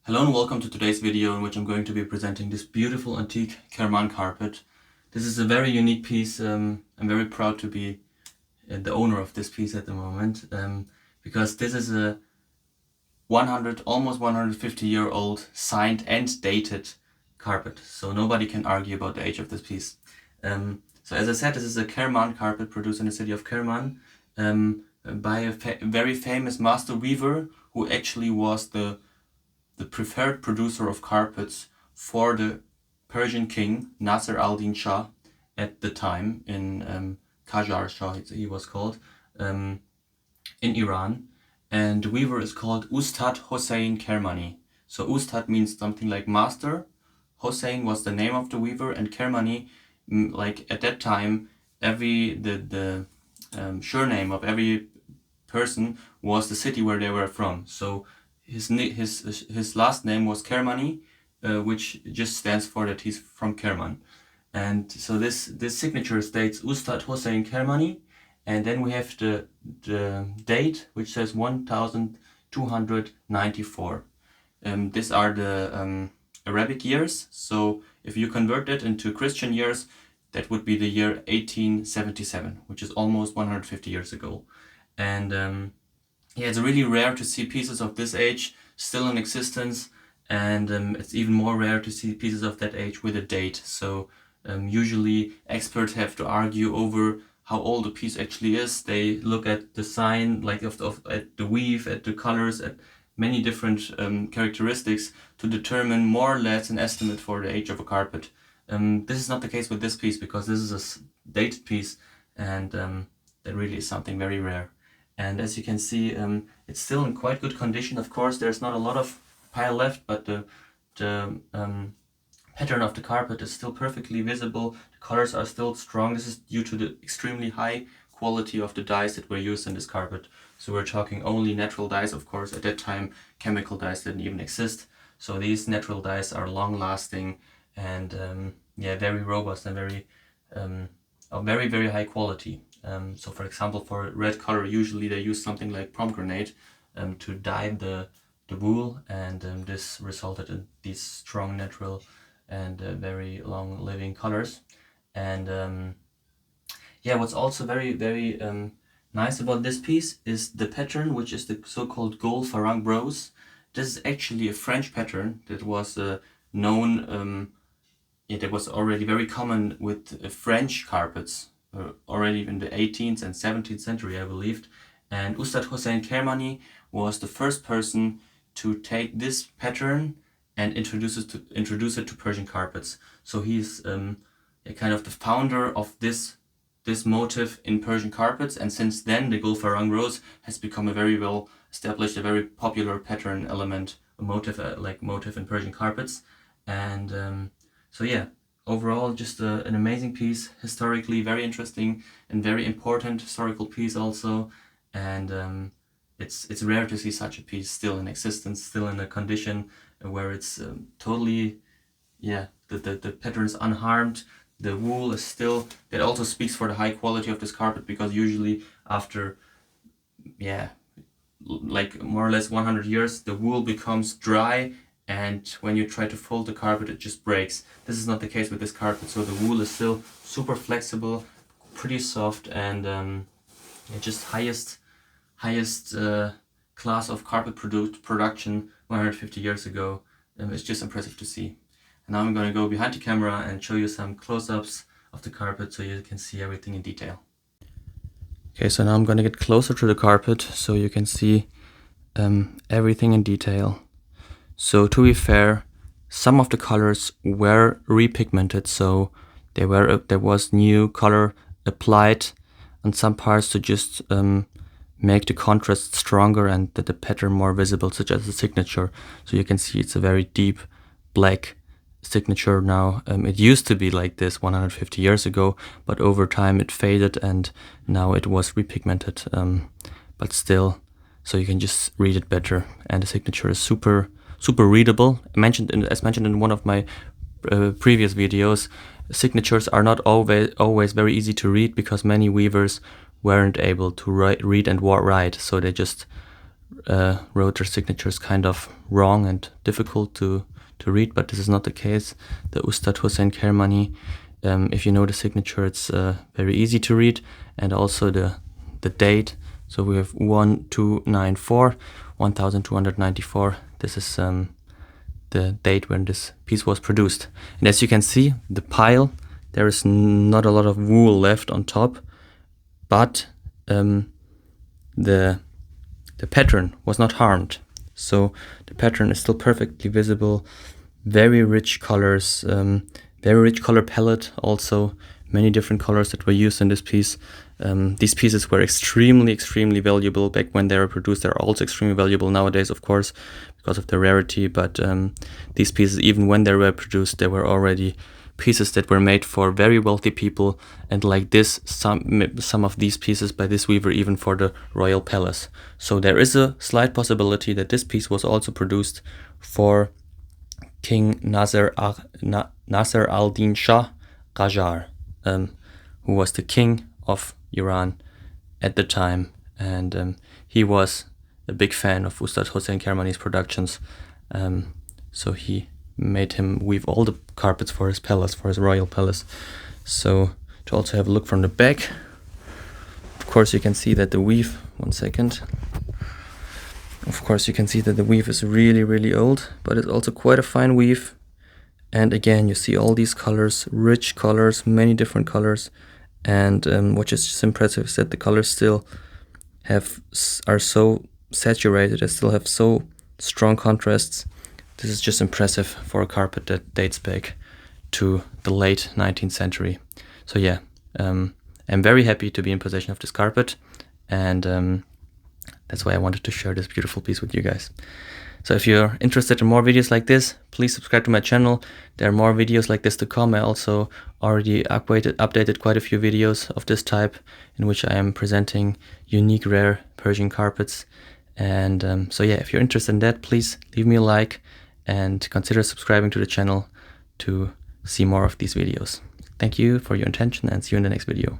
Hello and welcome to today's video in which I'm going to be presenting this beautiful antique Kerman carpet. This is a very unique piece. I'm very proud to be the owner of this piece at the moment because this is a almost 150-year-old signed and dated carpet. So nobody can argue about the age of this piece. So as I said, this is a Kerman carpet produced in the city of Kerman by a very famous master weaver who actually was the preferred producer of carpets for the Persian king Nasser al-Din Shah at the time in Qajar Shah, he was called, in Iran. And the weaver is called Ustad Hossein Kermani. So Ustad means something like master, Hossein was the name of the weaver, and Kermani, like at that time, the surname of every person was the city where they were from. So his last name was Kermani, which just stands for that he's from Kerman. And so this signature states Ustad Hossein Kermani, and then we have the date, which says 1294. These are the Arabic years, so if you convert that into Christian years, that would be the year 1877, which is almost 150 years ago. And yeah, it's really rare to see pieces of this age still in existence, and it's even more rare to see pieces of that age with a date. So usually experts have to argue over how old a piece actually is. They look at the sign, like at the weave, at the colors, at many different characteristics to determine more or less an estimate for the age of a carpet. This is not the case with this piece because this is a dated piece, and that really is something very rare. And as you can see, it's still in quite good condition. Of course, there's not a lot of pile left, but the pattern of the carpet is still perfectly visible. The colors are still strong. This is due to the extremely high quality of the dyes that were used in this carpet. So we're talking only natural dyes, of course. At that time, chemical dyes didn't even exist. So these natural dyes are long-lasting and yeah, very robust and very very high quality. So for example, for red color, usually they use something like pomegranate to dye the wool, and this resulted in these strong natural and very long living colors. And yeah, what's also very nice about this piece is the pattern, which is the so-called gold farang brose. This is actually a French pattern that was known, that was already very common with French carpets, already in the 18th and 17th century, I believe. And Ustad Hossein Kermani was the first person to take this pattern and introduce it to Persian carpets. So he's kind of the founder of this motif in Persian carpets, and since then the gold farang rose has become a very well established, a very popular pattern element, a motif motif in Persian carpets. And so yeah, overall just an amazing piece, historically very interesting and very important historical piece also. And it's rare to see such a piece still in existence, still in a condition where it's totally, yeah, the pattern is unharmed, the wool is still. That also speaks for the high quality of this carpet, because usually after, yeah, like more or less 100 years, the wool becomes dry, and when you try to fold the carpet, it just breaks. This is not the case with this carpet, so the wool is still super flexible, pretty soft, and just highest class of carpet production 150 years ago. It's just impressive to see. And now I'm going to go behind the camera and show you some close-ups of the carpet so you can see everything in detail. Okay, so now I'm going to get closer to the carpet so you can see everything in detail. So to be fair, some of the colors were repigmented, so there was new color applied on some parts to just make the contrast stronger and the pattern more visible, such as the signature. So you can see it's a very deep black signature now. It used to be like this 150 years ago, but over time it faded and now it was repigmented, but still, so you can just read it better, and the signature is super readable. As mentioned in one of my previous videos, signatures are not always very easy to read because many weavers weren't able to read and write, so they just wrote their signatures kind of wrong and difficult to read, but this is not the case. The Ustad Hossein Kermani, if you know the signature, it's very easy to read, and also the date. So we have 1294, 1294. This is the date when this piece was produced. And as you can see, the pile, there is not a lot of wool left on top, but the pattern was not harmed. So the pattern is still perfectly visible. Very rich colors, very rich color palette also. Many different colors that were used in this piece. These pieces were extremely valuable back when they were produced. They're also extremely valuable nowadays, of course, because of the rarity. But these pieces, even when they were produced, they were already pieces that were made for very wealthy people. And like this, some of these pieces by this weaver even for the royal palace. So there is a slight possibility that this piece was also produced for King Nasser al-Din Shah Qajar, who was the king of Iran at the time, and he was a big fan of Ustad Hossein Kermani's productions, so he made him weave all the carpets for his palace, for his royal palace. So to also have a look from the back, of course you can see that the weave, one second, of course you can see that the weave is really old, but it's also quite a fine weave. And again, you see all these colors, rich colors, many different colors. And what is just impressive is that the colors still are so saturated, they still have so strong contrasts. This is just impressive for a carpet that dates back to the late 19th century. So yeah, I'm very happy to be in possession of this carpet, and that's why I wanted to share this beautiful piece with you guys. So if you're interested in more videos like this, please subscribe to my channel. There are more videos like this to come. I also already updated quite a few videos of this type in which I am presenting unique, rare Persian carpets. And so yeah, if you're interested in that, please leave me a like and consider subscribing to the channel to see more of these videos. Thank you for your attention, and see you in the next video.